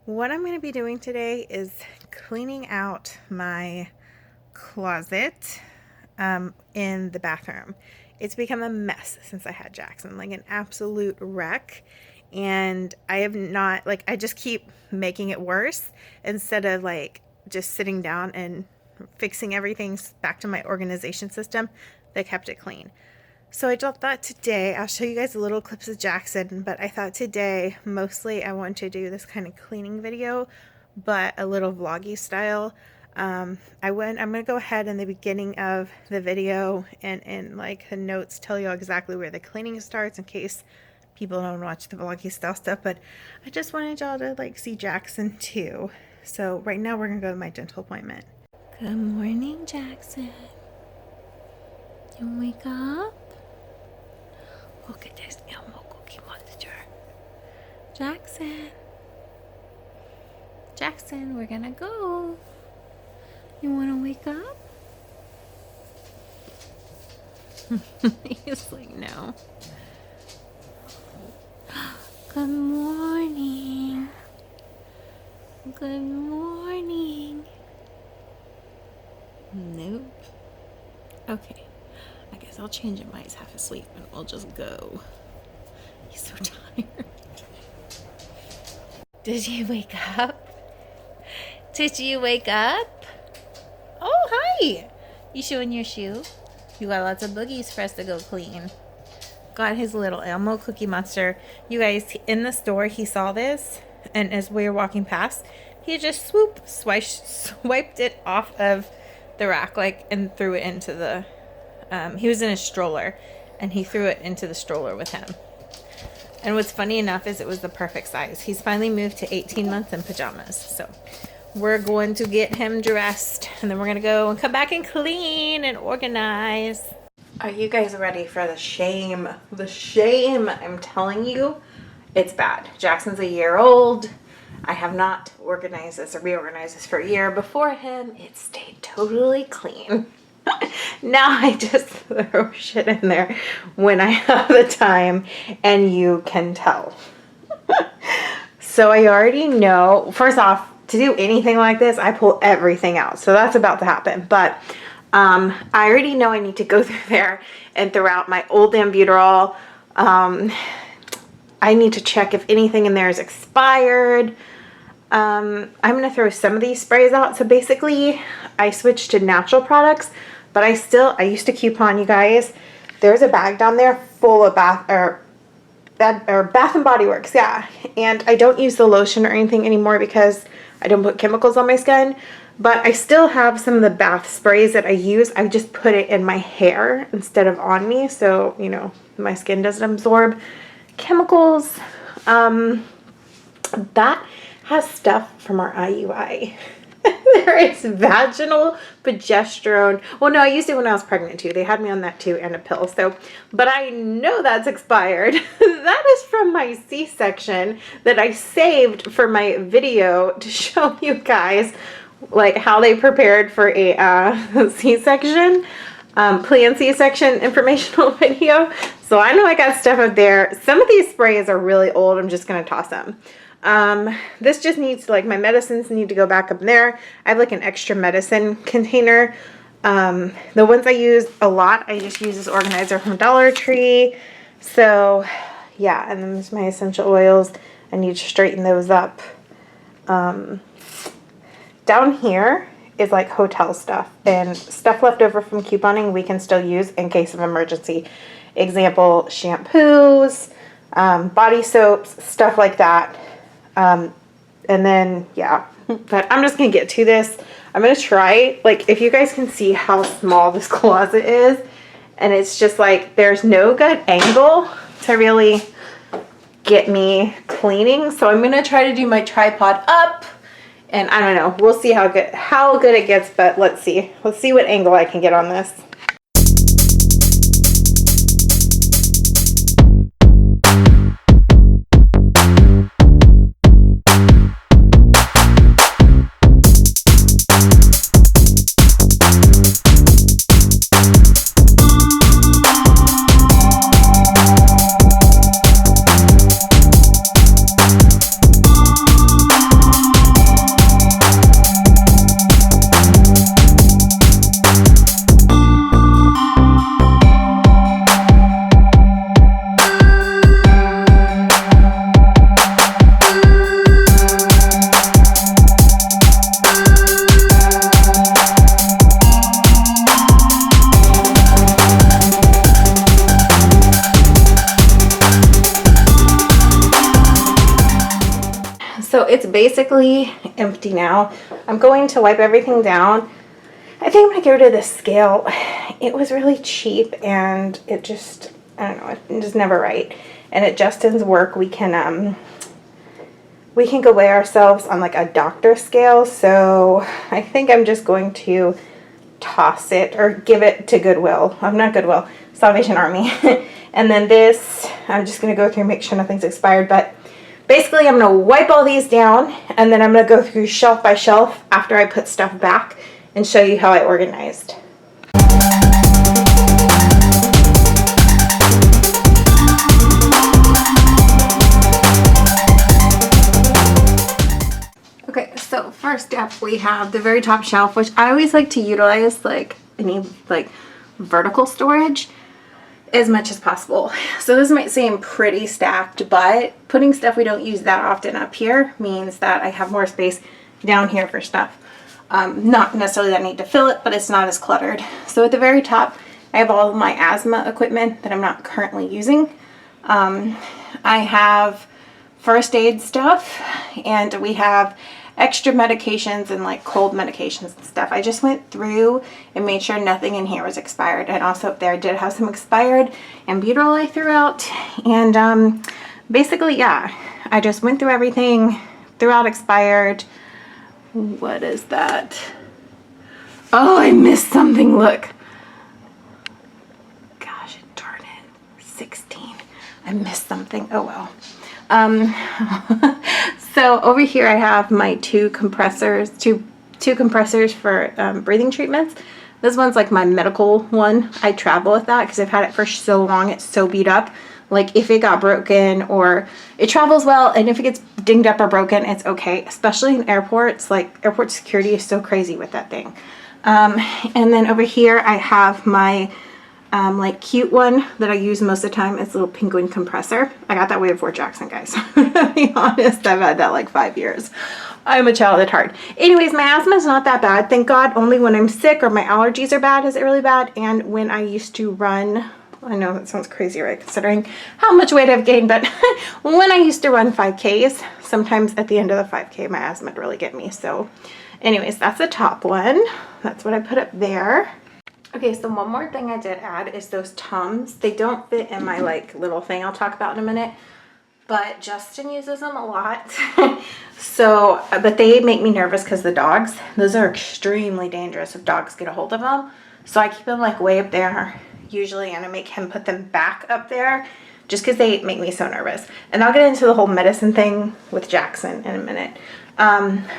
What I'm going to be doing today is cleaning out my closet in the bathroom. It's become a mess since I had Jackson, like an absolute wreck. And I have not, like, I just keep making it worse instead of like just sitting down and fixing everything back to my organization system that kept it clean. So I thought today, I'll show you guys a little clips of Jackson, but I thought today mostly I want to do this kind of cleaning video, but a little vloggy style. I'm going to go ahead in the beginning of the video and in like the notes tell you exactly where the cleaning starts in case people don't watch the vloggy style stuff, but I just wanted y'all to like see Jackson too. So right now we're going to go to my dental appointment. Good morning, Jackson. You wake up? Look at this Elmo Cookie Monster. Jackson, we're gonna go. You wanna wake up? He's like, no. Good morning. Good morning. Nope. Okay. I guess I'll change it while he's half asleep and we'll just go. He's so tired. Did you wake up? Did you wake up? Oh, hi. You showing your shoe? You got lots of boogies for us to go clean. Got his little Elmo Cookie Monster. You guys, in the store, he saw this, and as we were walking past, he just swiped it off of the rack, like, and threw it into the he was in a stroller and he threw it into the stroller with him. And what's funny enough is it was the perfect size. He's finally moved to 18 months in pajamas. So we're going to get him dressed and then we're going to go and come back and clean and organize. Are you guys ready for the shame? The shame, I'm telling you, it's bad. Jackson's a year old. I have not organized this or reorganized this for a year. Before him, it stayed totally clean. Now I just throw shit in there when I have the time, and you can tell. So I already know, first off, to do anything like this, I pull everything out. So that's about to happen. But I already know I need to go through there and throw out my old Ambuterol. I need to check if anything in there is expired. I'm going to throw some of these sprays out. So basically, I switched to natural products, but I used to coupon, you guys. There's a bag down there full of Bath and Body Works, yeah. And I don't use the lotion or anything anymore because I don't put chemicals on my skin. But I still have some of the bath sprays that I use. I just put it in my hair instead of on me, so, you know, my skin doesn't absorb chemicals. That has stuff from our IUI. There is vaginal progesterone. Well, no, I used it when I was pregnant too. They had me on that too, and a pill. So, but I know that's expired. That is from my C-section that I saved for my video to show you guys like how they prepared for a C-section, planned C-section informational video. So I know I got stuff up there. Some of these sprays are really old. I'm just going to toss them. This just needs to, like, my medicines need to go back up there. I have like an extra medicine container. The ones I use a lot, I just use this organizer from Dollar Tree. So yeah, and then there's my essential oils. I need to straighten those up. Down here is like hotel stuff and stuff left over from couponing we can still use in case of emergency. Example, shampoos, body soaps, stuff like that. And then, yeah, but I'm just going to get to this. I'm going to try, like, if you guys can see how small this closet is, and it's just like, there's no good angle to really get me cleaning. So I'm going to try to do my tripod up, and I don't know, we'll see how good it gets, but let's see what angle I can get on this. it's basically empty now. I'm going to wipe everything down. I think I'm going to get rid of this scale. It was really cheap and it just, I don't know, it's just never right. And at Justin's work, we can go weigh ourselves on like a doctor scale. So I think I'm just going to toss it or give it to Goodwill. I'm not Goodwill, Salvation Army. And then this, I'm just going to go through and make sure nothing's expired. But basically, I'm going to wipe all these down and then I'm going to go through shelf by shelf after I put stuff back and show you how I organized. Okay, so first up we have the very top shelf, which I always like to utilize like any like vertical storage as much as possible. So this might seem pretty stacked, but putting stuff we don't use that often up here means that I have more space down here for stuff. Not necessarily that I need to fill it, but it's not as cluttered. So at the very top, I have all of my asthma equipment that I'm not currently using. I have first aid stuff, and we have extra medications and like cold medications and stuff. I just went through and made sure nothing in here was expired. And also up there I did have some expired Albuterol I threw out. And basically, yeah, I just went through everything, threw out expired. What is that? Oh, I missed something. Look. Gosh, darn it. 16. I missed something. Oh well. So over here I have my two compressors for breathing treatments. This one's like my medical one. I travel with that because I've had it for so long. It's so beat up. Like if it got broken, or it travels well, and if it gets dinged up or broken, it's okay. Especially in airports, like airport security is so crazy with that thing. And then over here I have my like cute one that I use most of the time. It's a little penguin compressor. I got that way before Jackson, guys. To be honest, I've had that like 5 years. I'm a child at heart. Anyways, my asthma is not that bad. Thank God. Only when I'm sick or my allergies are bad is it really bad. And when I used to run, I know that sounds crazy, right? Considering how much weight I've gained, but when I used to run 5Ks, sometimes at the end of the 5K, my asthma would really get me. So anyways, that's the top one. That's what I put up there. Okay, so one more thing I did add is those Tums. They don't fit in my like little thing I'll talk about in a minute, but Justin uses them a lot. So, but they make me nervous because the dogs, those are extremely dangerous if dogs get a hold of them. So I keep them like way up there usually, and I make him put them back up there just because they make me so nervous. And I'll get into the whole medicine thing with Jackson in a minute.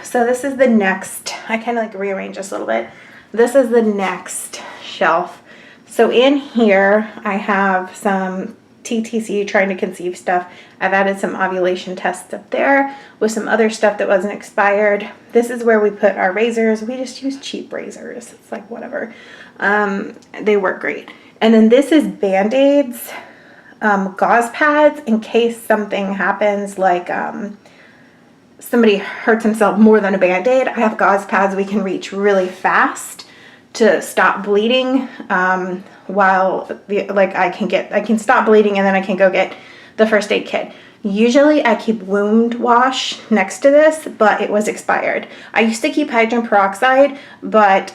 So this is the next, I kind of like rearrange this a little bit. This is the next shelf. So in here I have some TTC, trying to conceive stuff. I've added some ovulation tests up there with some other stuff that wasn't expired. This is where we put our razors. We just use cheap razors. It's like whatever. They work great. And then this is Band-Aids, gauze pads in case something happens, like somebody hurts himself more than a Band-Aid. I have gauze pads we can reach really fast to stop bleeding, while I can stop bleeding, and then I can go get the first aid kit. Usually I keep wound wash next to this, but it was expired. I used to keep hydrogen peroxide, but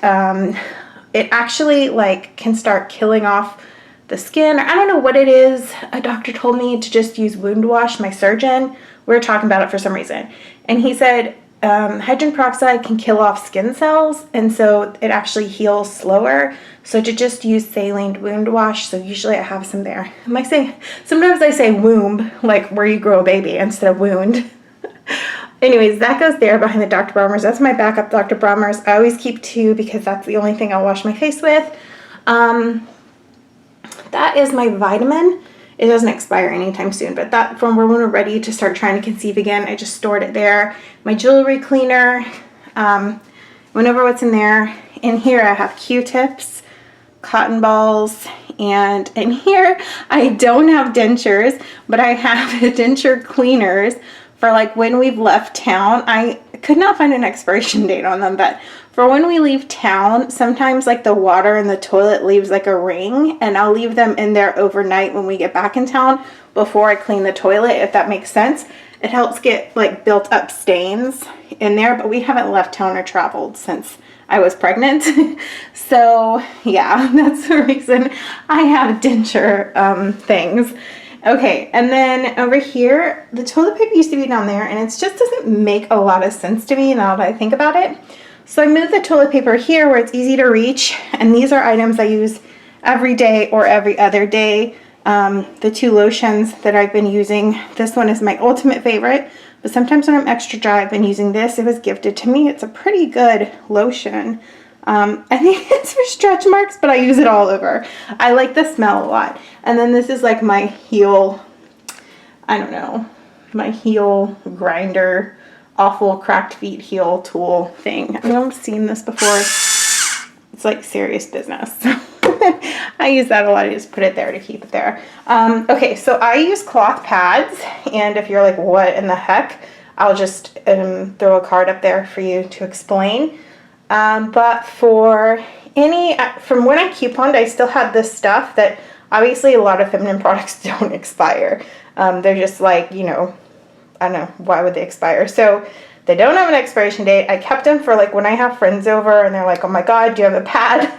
it actually like can start killing off the skin. I don't know what it is. A doctor told me to just use wound wash, my surgeon. We were talking about it for some reason. And he said, hydrogen peroxide can kill off skin cells, and so it actually heals slower. So to just use saline wound wash. So usually I have some there. Sometimes I say womb, like where you grow a baby, instead of wound. Anyways, that goes there behind the Dr. Bronner's. That's my backup Dr. Bronner's. I always keep two because that's the only thing I'll wash my face with. That is my vitamin. It doesn't expire anytime soon, but that from when we're ready to start trying to conceive again, I just stored it there. My jewelry cleaner, went over what's in there. In here I have Q-tips, cotton balls, and in here I don't have dentures, but I have denture cleaners for like when we've left town. I could not find an expiration date on them, but for when we leave town, sometimes like the water in the toilet leaves like a ring, and I'll leave them in there overnight when we get back in town before I clean the toilet, if that makes sense. It helps get like built up stains in there, but we haven't left town or traveled since I was pregnant. So yeah, that's the reason I have denture things. Okay, and then over here, the toilet paper used to be down there, and it just doesn't make a lot of sense to me now that I think about it. So I moved the toilet paper here where it's easy to reach, and these are items I use every day or every other day. The 2 lotions that I've been using, this one is my ultimate favorite, but sometimes when I'm extra dry, I've been using this. It was gifted to me. It's a pretty good lotion. I think it's for stretch marks, but I use it all over. I like the smell a lot. And then this is like my heel, I don't know, my heel grinder, awful cracked feet heel tool thing. I know I've seen this before. It's like serious business. I use that a lot. I just put it there to keep it there. Okay, so I use cloth pads, and if you're like, what in the heck, I'll just throw a card up there for you to explain. But for from when I couponed, I still had this stuff that obviously a lot of feminine products don't expire. They're just like, you know, I don't know, why would they expire? So they don't have an expiration date. I kept them for like when I have friends over and they're like, oh my God, do you have a pad?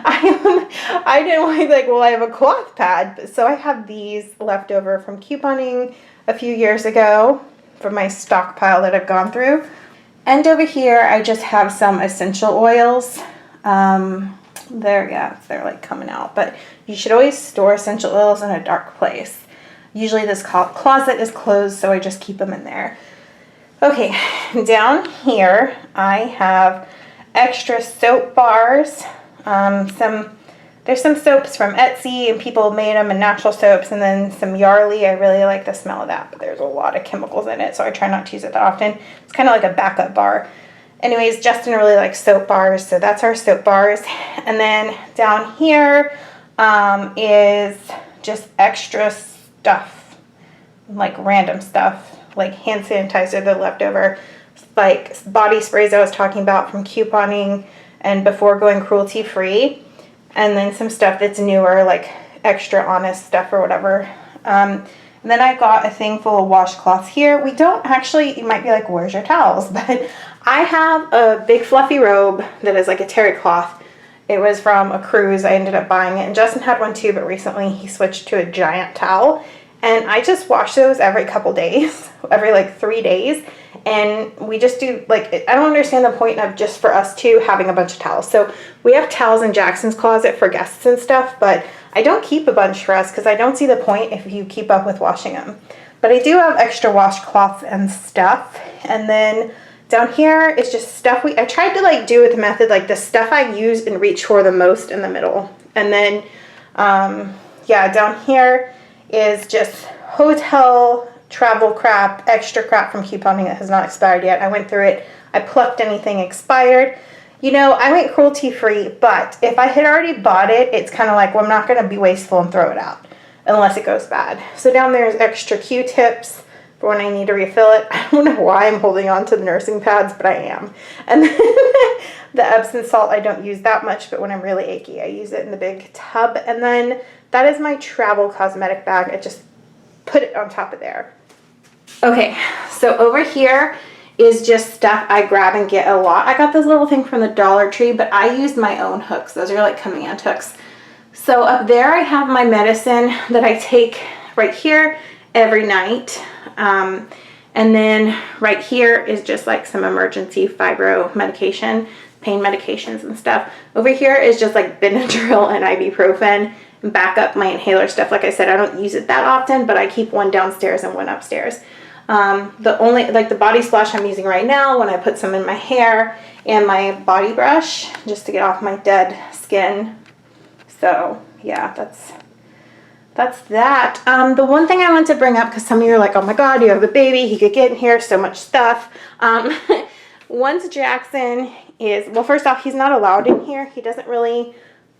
I didn't want like, well, I have a cloth pad. So I have these left over from couponing a few years ago from my stockpile that I've gone through. And over here, I just have some essential oils. They're like coming out, but you should always store essential oils in a dark place. Usually this closet is closed, so I just keep them in there. Okay, down here I have extra soap bars. There's some soaps from Etsy, and people made them in natural soaps, and then some Yarly. I really like the smell of that, but there's a lot of chemicals in it, so I try not to use it that often. It's kind of like a backup bar. Anyways, Justin really likes soap bars, so that's our soap bars. And then down here is just extra stuff, like random stuff, like hand sanitizer, the leftover, like body sprays I was talking about from couponing and before going cruelty free, and then some stuff that's newer, like extra honest stuff or whatever. And then I got a thing full of washcloths here. We don't actually, you might be like, where's your towels? But I have a big fluffy robe that is like a terry cloth. It was from a cruise. I ended up buying it, and Justin had one too, but recently he switched to a giant towel. And I just wash those every couple days, every like 3 days. And we just do like, I don't understand the point of just for us two having a bunch of towels. So we have towels in Jackson's closet for guests and stuff, but I don't keep a bunch for us because I don't see the point if you keep up with washing them. But I do have extra washcloths and stuff. And then down here is just stuff I tried to like do with the method, like the stuff I use and reach for the most in the middle. And then, yeah, down here is just hotel travel crap, extra crap from couponing that has not expired yet. I went through it. I plucked anything expired. You know, I went cruelty free, but if I had already bought it, it's kind of like, well, I'm not going to be wasteful and throw it out unless it goes bad. So down there is extra Q-tips for when I need to refill it. I don't know why I'm holding on to the nursing pads, but I am. And then the Epsom salt, I don't use that much, but when I'm really achy, I use it in the big tub. And then that is my travel cosmetic bag. I just put it on top of there. Okay, so over here is just stuff I grab and get a lot. I got this little thing from the Dollar Tree, but I used my own hooks. Those are like command hooks. So up there I have my medicine that I take right here every night. And then right here is just like some emergency fibro medication, pain medications and stuff. Over here is just like Benadryl and ibuprofen. Back up my inhaler stuff. Like I said, I don't use it that often, but I keep one downstairs and one upstairs. The only, like the body splash I'm using right now when I put some in my hair, and my body brush just to get off my dead skin. So yeah, that's that. The one thing I want to bring up, because some of you are like, oh my God, you have a baby, he could get in here, so much stuff. Once Jackson is, well, first off, he's not allowed in here. He doesn't really,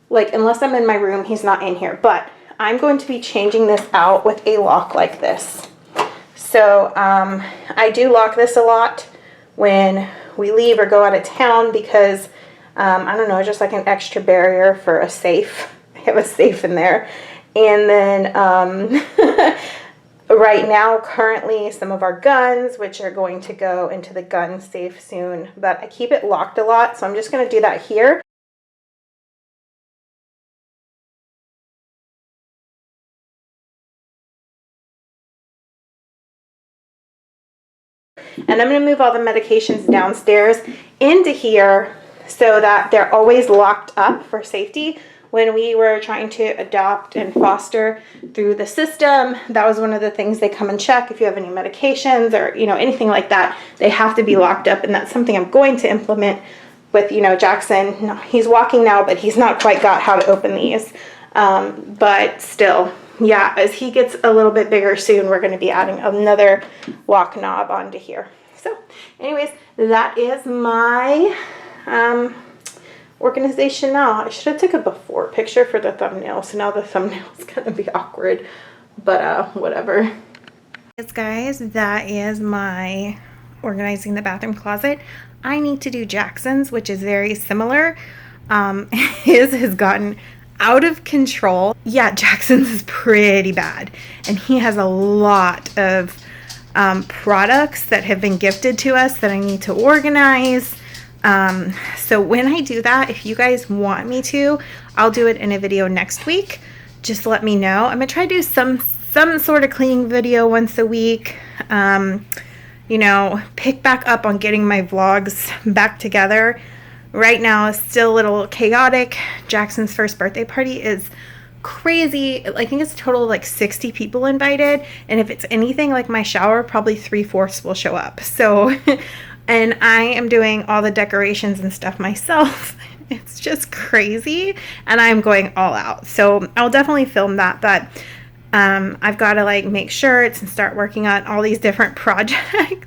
like, unless I'm in my room, he's not in here. But I'm going to be changing this out with a lock like this. So I do lock this a lot when we leave or go out of town because, I don't know, just like an extra barrier for a safe. I have a safe in there. And then right now, currently, some of our guns, which are going to go into the gun safe soon, but I keep it locked a lot, so I'm just going to do that here. And I'm going to move all the medications downstairs into here so that they're always locked up for safety. When we were trying to adopt and foster through the system, that was one of the things they come and check. If you have any medications or, you know, anything like that, they have to be locked up. And that's something I'm going to implement with, you know, Jackson. No, he's walking now, but he's not quite got how to open these. But still, yeah, as he gets a little bit bigger soon, we're going to be adding another lock knob onto here. So anyways, that is my organization now. I should have took a before picture for the thumbnail, so now the thumbnail is going to be awkward, but whatever. Yes, guys, that is my organizing the bathroom closet. I need to do Jackson's, which is very similar. His has gotten out of control. Yeah, Jackson's is pretty bad, and he has a lot of products that have been gifted to us that I need to organize. So when I do that, if you guys want me to, I'll do it in a video next week. Just let me know. I'm gonna try to do some sort of cleaning video once a week. You know, pick back up on getting my vlogs back together. Right now it's still a little chaotic. Jackson's first birthday party is crazy. I think it's a total of like 60 people invited, and if it's anything like my shower, probably 3/4 will show up. So and I am doing all the decorations and stuff myself. It's just crazy, and I'm going all out. So I'll definitely film that, but I've got to like make shirts and start working on all these different projects.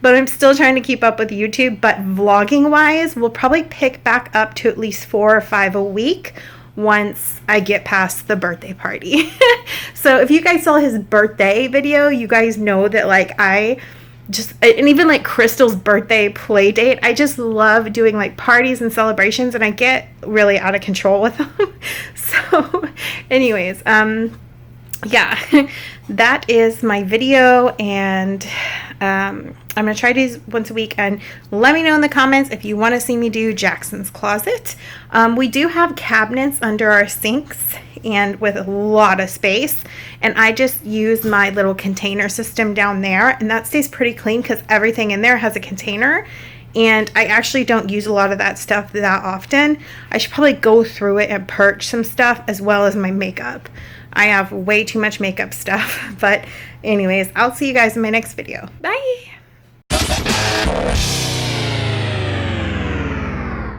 But I'm still trying to keep up with YouTube. But vlogging wise, we'll probably pick back up to at least 4 or 5 a week once I get past the birthday party. So if you guys saw his birthday video, you guys know that like and even like Crystal's birthday play date, I just love doing like parties and celebrations, and I get really out of control with them. So anyways, yeah, that is my video, and I'm gonna try to do once a week, and let me know in the comments if you want to see me do Jackson's closet. We do have cabinets under our sinks and with a lot of space, and I just use my little container system down there, and that stays pretty clean because everything in there has a container, and I actually don't use a lot of that stuff that often. I should probably go through it and purge some stuff as well as my makeup. I have way too much makeup stuff. But anyways, I'll see you guys in my next video. Bye!